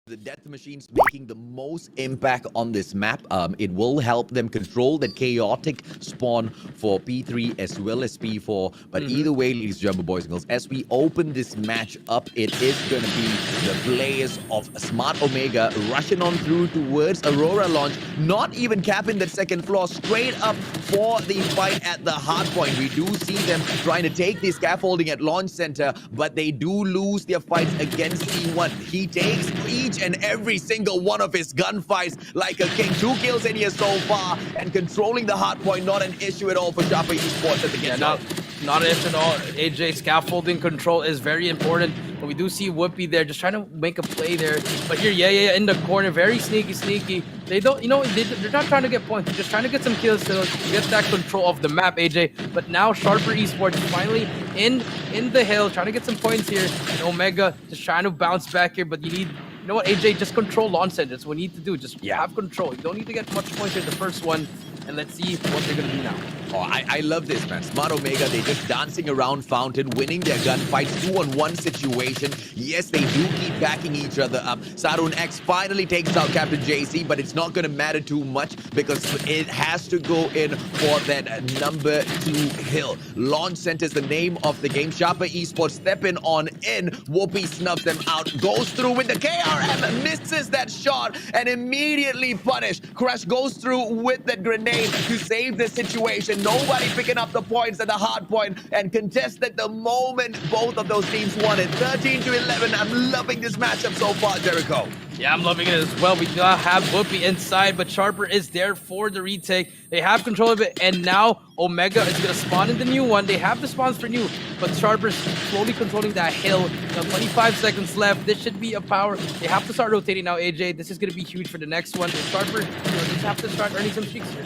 The Death Machines making the most impact on this map. It will help them control that chaotic spawn for P3 as well as P4. But either way, ladies and gentlemen, boys and girls, as we open this match up, it is going to be the players of Smart Omega rushing on through towards Aurora launch, not even capping that second floor, straight up for the fight at the hard point. We do see them trying to take the scaffolding at launch center, but they do lose their fights against E1. He takes each and every single one of his gunfights like a king. 2 kills in here so far, and controlling the hard point, not an issue at all for Sharper Esports at the get-go. Not an issue at all. AJ, scaffolding control is very important. But we do see Whoopi there, just trying to make a play there. But here, yeah, in the corner, very sneaky. They don't, they're not trying to get points. They're just trying to get some kills to get that control of the map, AJ. But now Sharper Esports finally in the hill, trying to get some points here. And Omega just trying to bounce back here. But you know what, AJ, just control launch center. That's what we need to do. Just have control. You don't need to get much points in the first one. And let's see what they're going to do now. Oh, I love this, man. Smart Omega, they're just dancing around Fountain, winning their gunfights, 2-on-1 situation. Yes, they do keep backing each other up. Sarun X finally takes out Captain JC, but it's not going to matter too much because it has to go in for that number 2 hill. Launch Center is the name of the game. Sharper Esports stepping on in. Whoopi snuffs them out, goes through with the KRM, misses that shot, and immediately punished. Crush goes through with that grenade to save the situation. Nobody picking up the points at the hard point and contested the moment both of those teams won it. 13-11. I'm loving this matchup so far, Jericho. Yeah, I'm loving it as well. We now have Whoopi inside, but Sharper is there for the retake. They have control of it, and now Omega is going to spawn in the new one. They have the spawns for new, but Sharper's slowly controlling that hill. Now 25 seconds left. This should be a power. They have to start rotating now, AJ. This is going to be huge for the next one. Sharper, just have to start earning some streaks here.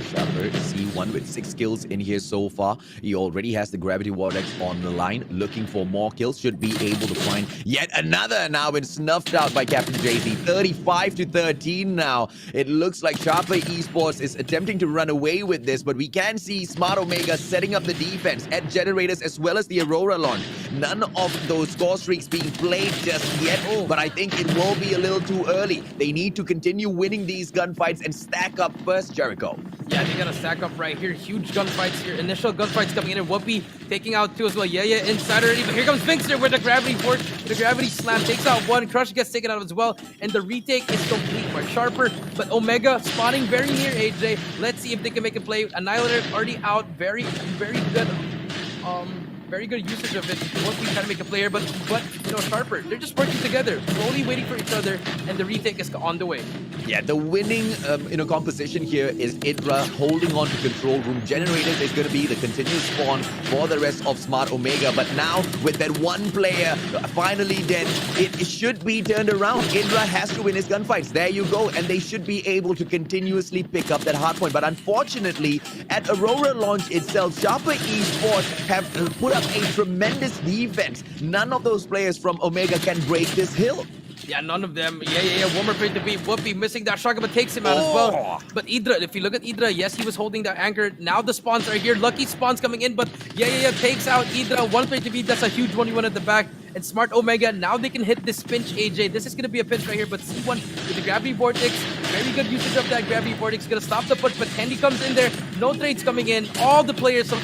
Sharper, C1 with 6 kills in here so far. He already has the Gravity Vortex on the line, looking for more kills. Should be able to find yet another. Now been snuffed out by Captain JC. 35-13 now. It looks like Sharper Esports is attempting to run away with this, but we can see Smart Omega setting up the defense at generators as well as the Aurora launch. None of those score streaks being played just yet, but I think it will be a little too early. They need to continue winning these gunfights and stack up first, Jericho. Yeah, they gotta stack up right here. Huge gunfights here. Initial gunfights coming in, and Whoopi taking out 2 as well. Yeah, inside already. But here comes Vinkster with the gravity force. The gravity slam takes out 1. Crush gets taken out as well. And the retake is complete for Sharper. But Omega spawning very near AJ. Let's see if they can make a play. Annihilator already out. Very good. Very good usage of it. Whoopi trying to make a player, but Sharper, they're just working together, slowly waiting for each other, and the retake is on the way. Yeah, the winning composition here is Idra holding on to control room. Generators is going to be the continuous spawn for the rest of Smart Omega, but now with that one player finally dead, it should be turned around. Idra has to win his gunfights. There you go, and they should be able to continuously pick up that hard point. But unfortunately, at Aurora launch itself, Sharper Esports have put up a tremendous defense. None of those players from Omega can break this hill. Yeah, none of them. Yeah. One more play to beat. Whoopi missing that shotgun, but takes him out as well. But Idra, if you look at Idra, yes, he was holding that anchor. Now the spawns are here. Lucky spawns coming in, but yeah, takes out Idra. One play to beat. That's a huge 1v1 at the back. And Smart Omega, now they can hit this pinch, AJ. This is going to be a pinch right here, but C1 with the Gravity Vortex. Very good usage of that Gravity Vortex. Going to stop the push, but Candy comes in there. No trades coming in. All the players of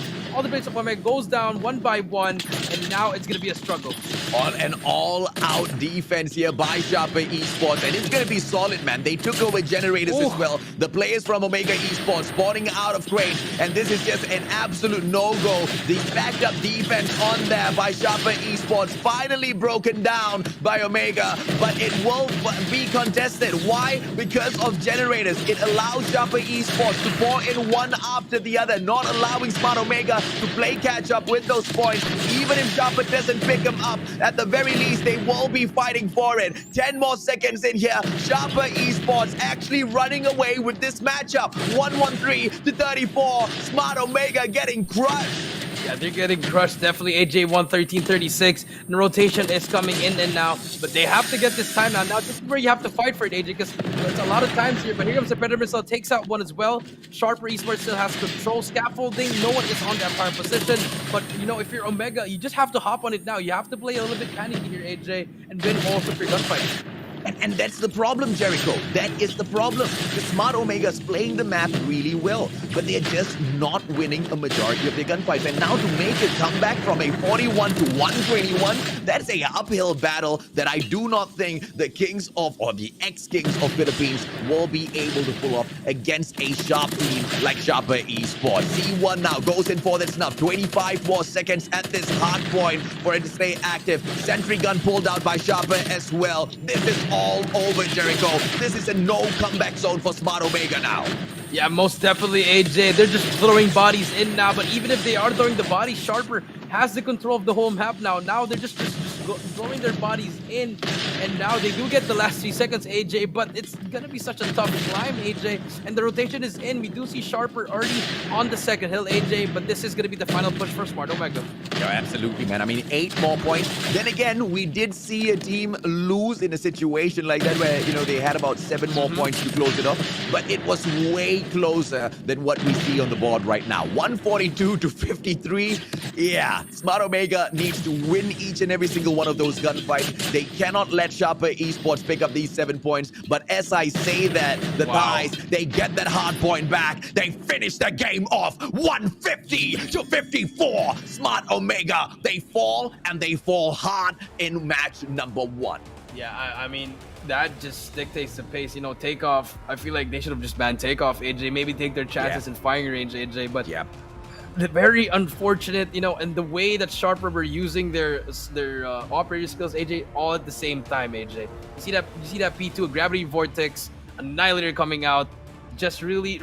Omega goes down 1 by 1, and now it's going to be a struggle. On an all-out defense here by Sharper Esports, and it's going to be solid, man. They took over generators as well. The players from Omega Esports spawning out of crate, and this is just an absolute no-go. The backed up defense on there by Sharper Esports, finally broken down by Omega, but it will be contested. Why? Because of generators. It allows Sharper Esports to pour in one after the other, not allowing Smart Omega to play catch up with those points. Even if Sharper doesn't pick them up, at the very least, they will be fighting for it. 10 more seconds in here. Sharper Esports actually running away with this matchup. 113-34. Smart Omega getting crushed. Yeah, they're getting crushed. Definitely AJ 113-36. The rotation is coming in and now, but they have to get this time now. Now, this is where you have to fight for it, AJ, because there's a lot of times here. But here comes the Predator Missile, takes out 1 as well. Sharper Esports still has control scaffolding. No one is on that power position. But, if you're Omega, you just have to hop on it now. You have to play a little bit panicky here, AJ, and win also for your gunfight. And that's the problem, Jericho. That is the problem. The Smart Omega's playing the map really well, but they're just not winning a majority of their gunfights. And now to make a comeback from a 41 to 121, that's a uphill battle that I do not think the Kings of, or the ex-Kings of Philippines will be able to pull off against a sharp team like Sharper Esports. C1 now goes in for the snuff. 25 more seconds at this hard point for it to stay active. Sentry gun pulled out by Sharper as well. This is all over, Jericho. This is a no comeback zone for Smart Omega now. Yeah, most definitely, AJ. They're just throwing bodies in now, but even if they are throwing the bodies, Sharper has the control of the whole map now. Now they're just throwing their bodies in, and now they do get the last 3 seconds, AJ, but it's gonna be such a tough climb, AJ, and the rotation is in. We do see Sharper already on the second hill, AJ, but this is gonna be the final push for Smart Omega. Yeah, absolutely, man. I mean, 8 more points. Then again, we did see a team lose in a situation like that where, you know, they had about 7 more points to close it off, but it was way closer than what we see on the board right now. 142 to 53. Yeah, Smart Omega needs to win each and every single one of those gunfights. They cannot let Sharper Esports pick up these 7 points, but as I say that, the Thais, they get that hard point back. They finish the game off 150 to 54. Smart Omega, they fall, and they fall hard in match number 1. Yeah, I mean, that just dictates the pace. You know, Takeoff, I feel like they should have just banned Takeoff, AJ. Maybe take their chances in firing range, AJ. But very unfortunate, you know, and the way that Sharper were using their operator skills, AJ, all at the same time, AJ. You see that P2, a Gravity Vortex, Annihilator coming out, just really